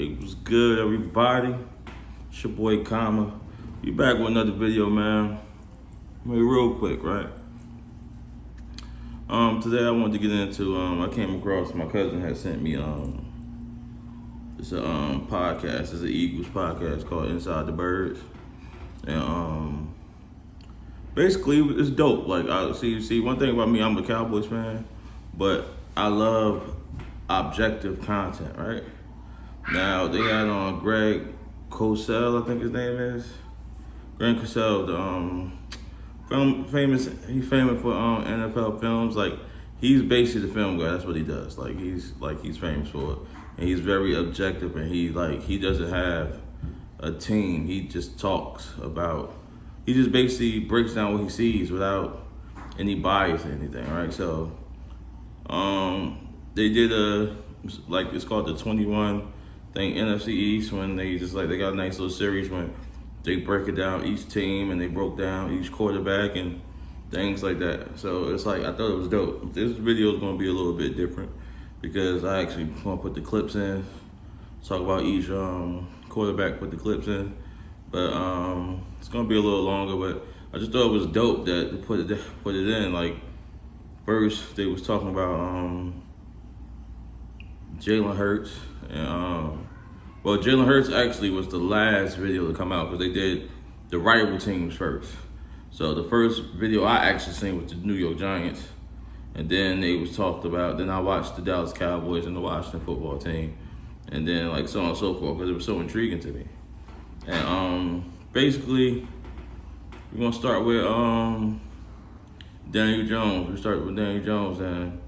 It was good, everybody. It's your boy Kama. We back with another video, man. Real quick, right? Today I wanted to get into. I came across, my cousin had sent me it's a podcast. It's an Eagles podcast called Inside the Birds, and basically it's dope. Like I see one thing about me, I'm a Cowboys fan, but I love objective content, right? Now they had on Greg Cosell, I think his name is. Greg Cosell, the he's famous for NFL films. Like he's basically the film guy. That's what he does. He's famous for it, and he's very objective. And he doesn't have a team. He just talks about. He just basically breaks down what he sees without any bias or anything, right? So, they did it's called the 21 thing NFC East, when they got a nice little series when they break it down each team and they broke down each quarterback and things like that. So it's like I thought it was dope. This video is gonna be a little bit different because I actually want to put the clips in, talk about each quarterback, put the clips in. But it's gonna be a little longer. But I just thought it was dope that they put it in. Like first they was talking about Jalen Hurts, and Jalen Hurts actually was the last video to come out because they did the rival teams first. So the first video I actually seen was the New York Giants, and then they was talked about. Then I watched the Dallas Cowboys and the Washington football team, and then like so on and so forth because it was so intriguing to me. And basically, we're gonna start with Daniel Jones. We start with Daniel Jones, and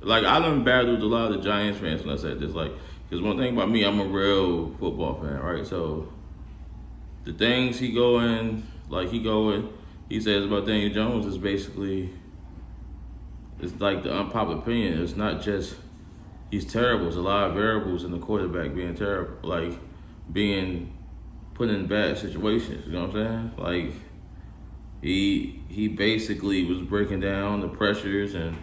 I done battled a lot of the Giants fans when I said this, because one thing about me, I'm a real football fan, right? So the things he says about Daniel Jones is basically, it's like the unpopular opinion. It's not just he's terrible. There's a lot of variables in the quarterback being terrible, like being put in bad situations. You know what I'm saying? Like he basically was breaking down the pressures and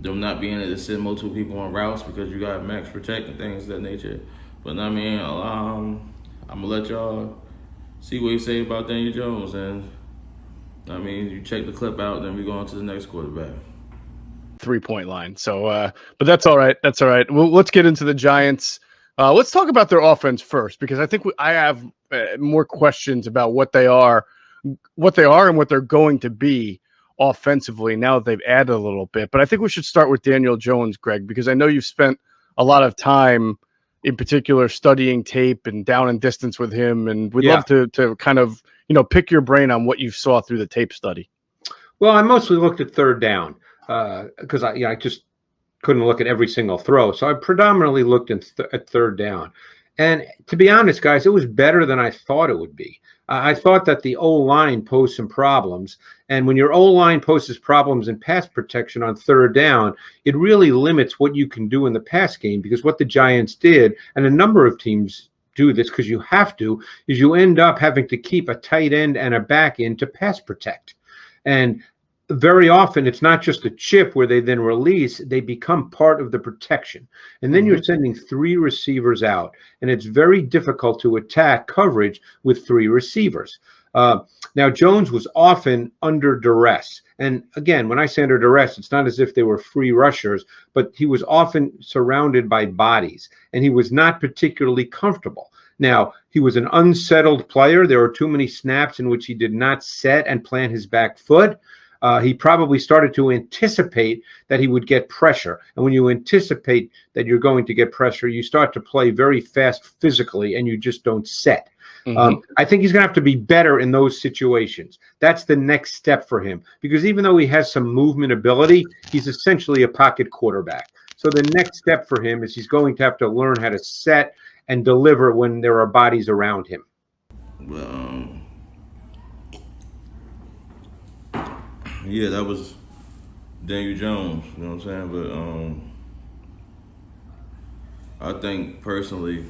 them not being able to send multiple people on routes because you got max protect and things of that nature. But I mean, I'm gonna let y'all see what he say about Daniel Jones, and I mean, you check the clip out, then we go on to the next quarterback. 3-point line. So, but that's all right. That's all right. Well, let's get into the Giants. Let's talk about their offense first, because I think I have more questions about what they are, and what they're going to be offensively now that they've added a little bit. But I think we should start with Daniel Jones, Greg, because I know you've spent a lot of time in particular studying tape and down and distance with him, and we'd love to kind of, pick your brain on what you saw through the tape study. Well, I mostly looked at third down because I just couldn't look at every single throw. So I predominantly looked at third down. And to be honest, guys, it was better than I thought it would be. I thought that the O-line posed some problems. And when your O-line poses problems in pass protection on third down, it really limits what you can do in the pass game, because what the Giants did, and a number of teams do this because you have to, is you end up having to keep a tight end and a back end to pass protect. And very often it's not just a chip where they then release, they become part of the protection. And then you're sending 3 receivers out, and it's very difficult to attack coverage with 3 receivers. Now, Jones was often under duress. And again, when I say under duress, it's not as if they were free rushers, but he was often surrounded by bodies, and he was not particularly comfortable. Now, he was an unsettled player. There were too many snaps in which he did not set and plant his back foot. He probably started to anticipate that he would get pressure. And when you anticipate that you're going to get pressure, you start to play very fast physically, and you just don't set. I think he's going to have to be better in those situations. That's the next step for him, because even though he has some movement ability, he's essentially a pocket quarterback. So the next step for him is he's going to have to learn how to set and deliver when there are bodies around him. Yeah, that was Daniel Jones, you know what I'm saying? But I think personally,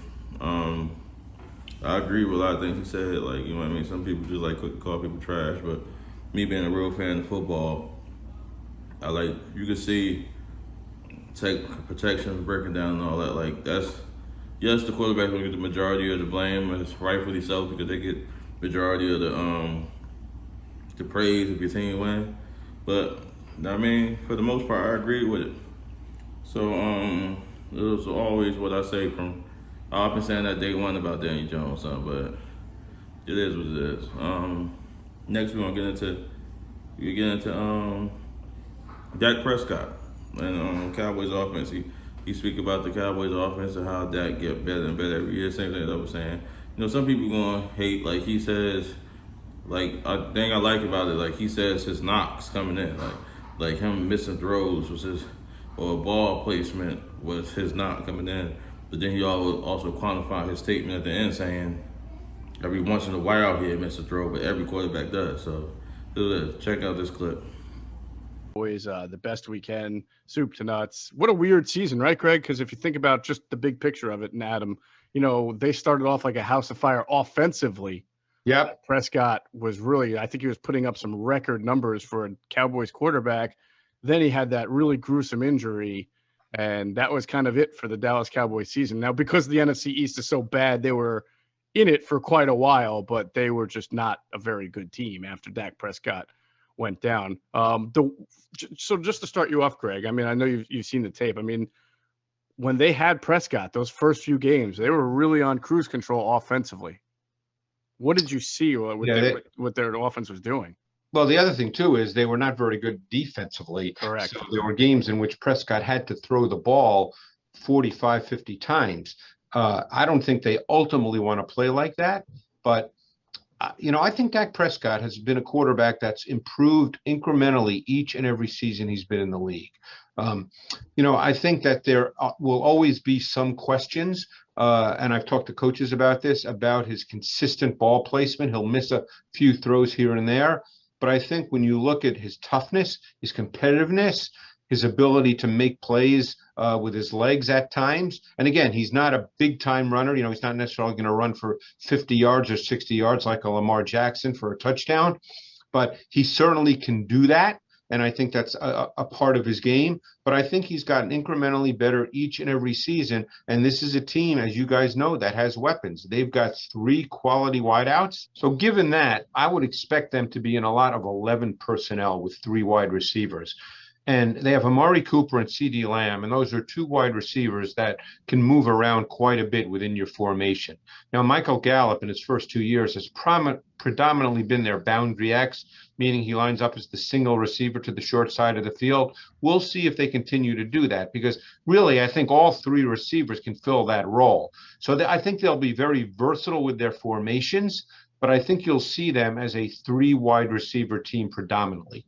I agree with a lot of things he said. Like, you know what I mean? Some people just like call people trash, but me being a real fan of football, you can see take protection, breaking down, and all that. Like that's yes, the quarterback will get the majority of the blame, and it's rightfully so because they get majority of the praise if your team win. But I mean, for the most part, I agree with it. So it was always what I say from. I've been saying that day one about Daniel Jones, son, but it is what it is. Next we're gonna get into Dak Prescott and Cowboys offense. He speak about the Cowboys offense and how Dak get better and better every year. Same thing that I was saying. You know, some people gonna hate, like he says, like a thing I like about it, like he says his knocks coming in, like him missing throws was his, or ball placement was his knock coming in. But then he also quantified his statement at the end saying every once in a while he missed a throw, but every quarterback does. So check out this clip. Always the best we can, soup to nuts. What a weird season, right, Greg? Because if you think about just the big picture of it, and Adam, you know, they started off like a house of fire offensively. Yep. Prescott was really, I think he was putting up some record numbers for a Cowboys quarterback. Then he had that really gruesome injury, and that was kind of it for the Dallas Cowboys season. Now, because the NFC East is so bad, they were in it for quite a while, but they were just not a very good team after Dak Prescott went down. So just to start you off, Greg, I mean, I know you've seen the tape. I mean, when they had Prescott, those first few games, they were really on cruise control offensively. What did you see what their offense was doing? Well, the other thing, too, is they were not very good defensively. Correct. So there were games in which Prescott had to throw the ball 45, 50 times. I don't think they ultimately want to play like that. But, you know, I think Dak Prescott has been a quarterback that's improved incrementally each and every season he's been in the league. You know, I think that there will always be some questions, and I've talked to coaches about this, about his consistent ball placement. He'll miss a few throws here and there. But I think when you look at his toughness, his competitiveness, his ability to make plays with his legs at times. And again, he's not a big time runner. You know, he's not necessarily going to run for 50 yards or 60 yards like a Lamar Jackson for a touchdown, but he certainly can do that. And I think that's a part of his game. But I think he's gotten incrementally better each and every season. And this is a team, as you guys know, that has weapons. They've got 3 quality wideouts. So given that, I would expect them to be in a lot of 11 personnel with 3 wide receivers. And they have Amari Cooper and CeeDee Lamb, and those are 2 wide receivers that can move around quite a bit within your formation. Now, Michael Gallup in his first 2 years has predominantly been their boundary X, meaning he lines up as the single receiver to the short side of the field. We'll see if they continue to do that, because really I think all 3 receivers can fill that role. So I think they'll be very versatile with their formations, but I think you'll see them as a 3 wide receiver team predominantly.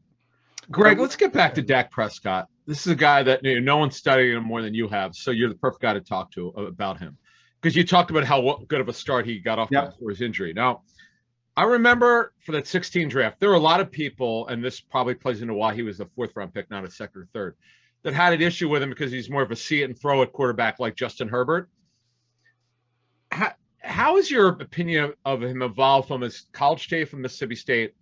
Greg, let's get back to Dak Prescott. This is a guy that no one's studied him more than you have, so you're the perfect guy to talk to about him, because you talked about how good of a start he got off before his injury. Now, I remember for that 16 draft, there were a lot of people, and this probably plays into why he was a 4th-round pick, not a 2nd or 3rd, that had an issue with him because he's more of a see it and throw it quarterback like Justin Herbert. How has your opinion of him evolved from his college days from Mississippi State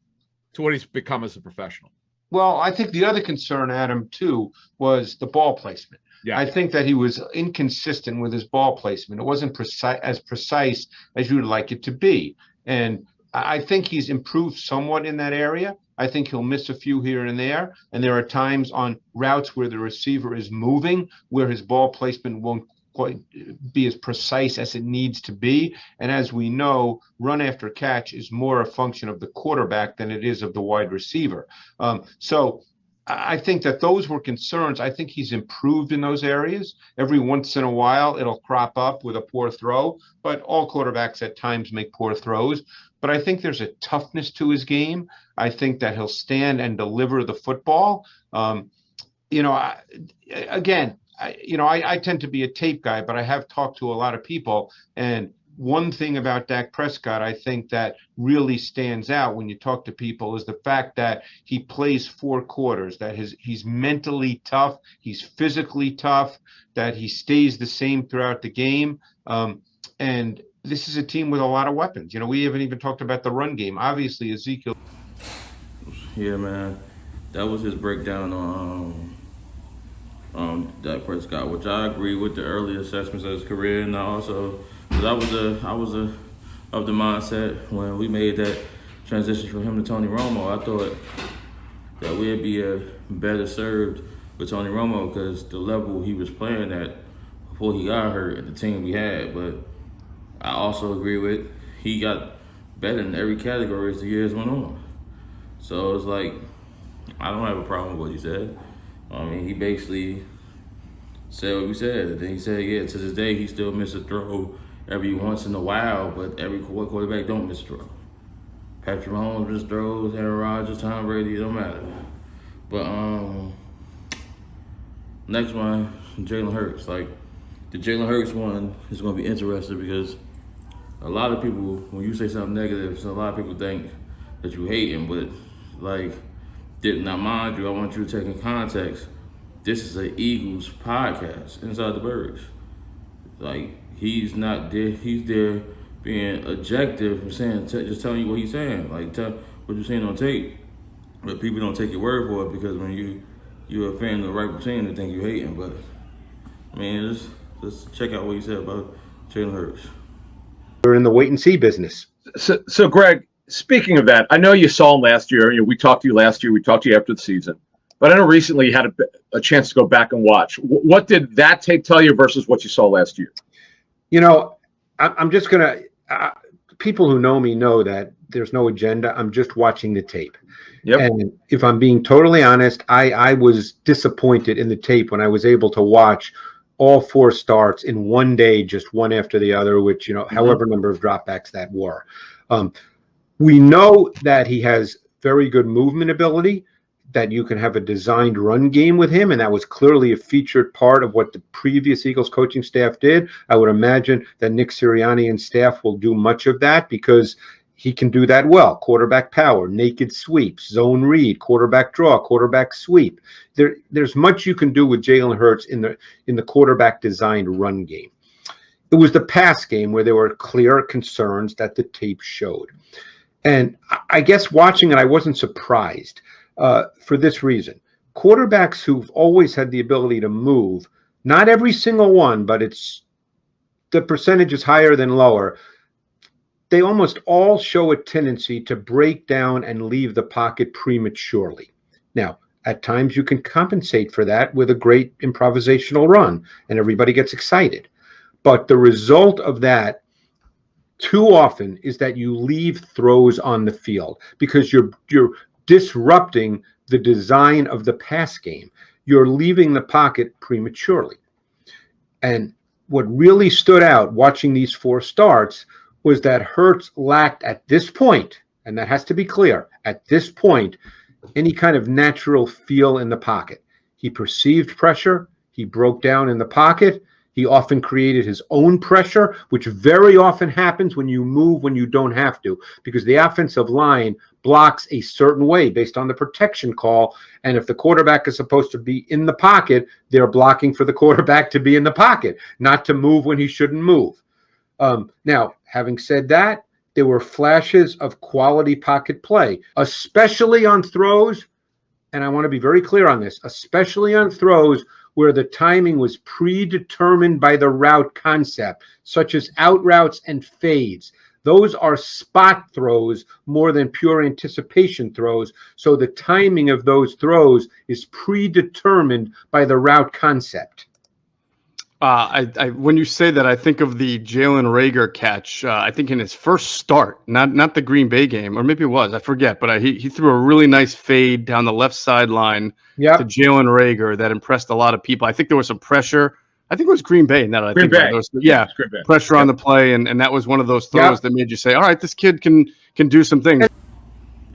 to what he's become as a professional? Well, I think the other concern, Adam, too, was the ball placement. Yeah. I think that he was inconsistent with his ball placement. It wasn't as precise as you'd like it to be. And I think he's improved somewhat in that area. I think he'll miss a few here and there. And there are times on routes where the receiver is moving, where his ball placement won't quite be as precise as it needs to be. And as we know, run after catch is more a function of the quarterback than it is of the wide receiver. So I think that those were concerns. I think he's improved in those areas. Every once in a while, it'll crop up with a poor throw, but all quarterbacks at times make poor throws. But I think there's a toughness to his game. I think that he'll stand and deliver the football. I tend to be a tape guy, but I have talked to a lot of people. And one thing about Dak Prescott, I think that really stands out when you talk to people is the fact that he plays 4 quarters, that he's mentally tough, he's physically tough, that he stays the same throughout the game. And this is a team with a lot of weapons. You know, we haven't even talked about the run game. Obviously, Ezekiel. Yeah, man. That was his breakdown Dak Prescott, which I agree with the early assessments of his career, and I also, because I was of the mindset when we made that transition from him to Tony Romo. I thought that we'd be better served with Tony Romo because the level he was playing at before he got hurt and the team we had. But I also agree with he got better in every category as the years went on. So it's like I don't have a problem with what he said. I mean, he basically said what we said. And then he said, yeah, to this day, he still misses a throw every once in a while, but every quarterback don't miss a throw. Patrick Mahomes misses throws, Aaron Rodgers, Tom Brady, it don't matter. But next one, Jalen Hurts. Like, the Jalen Hurts one is going to be interesting because a lot of people, when you say something negative, so a lot of people think that you hate him, but like, now mind you, I want you to take in context, this is an Eagles podcast, Inside the Birds. Like, he's not there, he's there being objective and saying, just telling you what he's saying. Like, tell what you're saying on tape. But people don't take your word for it because when you're a fan of the right team, they think you hate him. But, I mean, just check out what he said about Jalen Hurts. We're in the wait and see business. So Greg, speaking of that, I know you saw him last year. We talked to you last year. We talked to you after the season. But I know recently you had a chance to go back and watch. What did that tape tell you versus what you saw last year? You know, I'm just going to people who know me know that there's no agenda. I'm just watching the tape. Yep. And if I'm being totally honest, I was disappointed in the tape when I was able to watch all four starts in one day, just one after the other, which, however number of dropbacks that were. We know that he has very good movement ability, that you can have a designed run game with him, and that was clearly a featured part of what the previous Eagles coaching staff did. I would imagine that Nick Sirianni and staff will do much of that because he can do that well. Quarterback power, naked sweeps, zone read, quarterback draw, quarterback sweep. There's much you can do with Jalen Hurts in the quarterback designed run game. It was the pass game where there were clear concerns that the tape showed. And I guess watching it, I wasn't surprised for this reason. Quarterbacks who've always had the ability to move, not every single one, but the percentage is higher than lower. They almost all show a tendency to break down and leave the pocket prematurely. Now, at times you can compensate for that with a great improvisational run, and everybody gets excited. But the result of that too often is that you leave throws on the field because you're disrupting the design of the pass game. You're leaving the pocket prematurely. And what really stood out watching these four starts was that Hurts lacked at this point, and that has to be clear, at this point, any kind of natural feel in the pocket. He perceived pressure. He broke down in the pocket. He often created his own pressure, which very often happens when you move when you don't have to, because the offensive line blocks a certain way based on the protection call. And if the quarterback is supposed to be in the pocket, they're blocking for the quarterback to be in the pocket, not to move when he shouldn't move. Now, having said that, there were flashes of quality pocket play, especially on throws. And I want to be very clear on this, especially on throws where the timing was predetermined by the route concept, such as out routes and fades. Those are spot throws more than pure anticipation throws. So the timing of those throws is predetermined by the route concept. When you say that, I think of the Jalen Reagor catch. I think in his first start, not the Green Bay game, or maybe it was, I forget. But he threw a really nice fade down the left sideline to Jalen Reagor that impressed a lot of people. I think there was some pressure. I think it was Green Bay. Now that I think about those, pressure on the play, and that was one of those throws that made you say, "All right, this kid can do some things."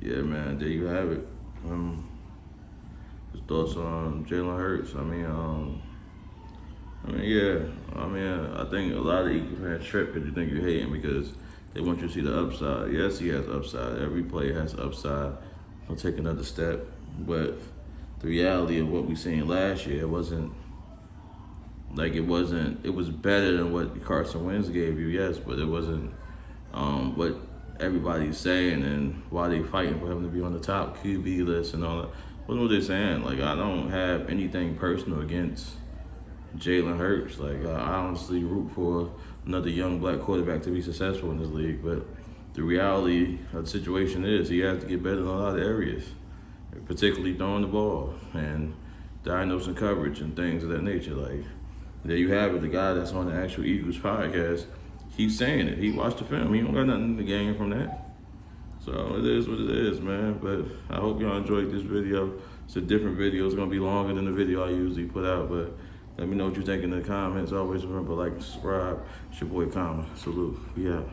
Yeah, man, there you have it. His thoughts on Jalen Hurts. I think a lot of Eagles fans trip because you think you hate him because they want you to see the upside. Yes, he has upside. Every player has upside. He'll take another step. But the reality of what we seen last year, it was better than what Carson Wentz gave you, yes, but it wasn't what everybody's saying and why they fighting for him to be on the top QB list and all that. what they saying? Like, I don't have anything personal against Jalen Hurts. Like, I honestly root for another young black quarterback to be successful in this league. But the reality of the situation is he has to get better in a lot of areas, particularly throwing the ball and diagnosing coverage and things of that nature. Like, there you have it. The guy that's on the actual Eagles podcast, he's saying it. He watched the film. He don't got nothing to gain from that. So it is what it is, man. But I hope y'all enjoyed this video. It's a different video. It's going to be longer than the video I usually put out. But let me know what you think in the comments. Always remember, like, subscribe. It's your boy, Kama. Salute. We out.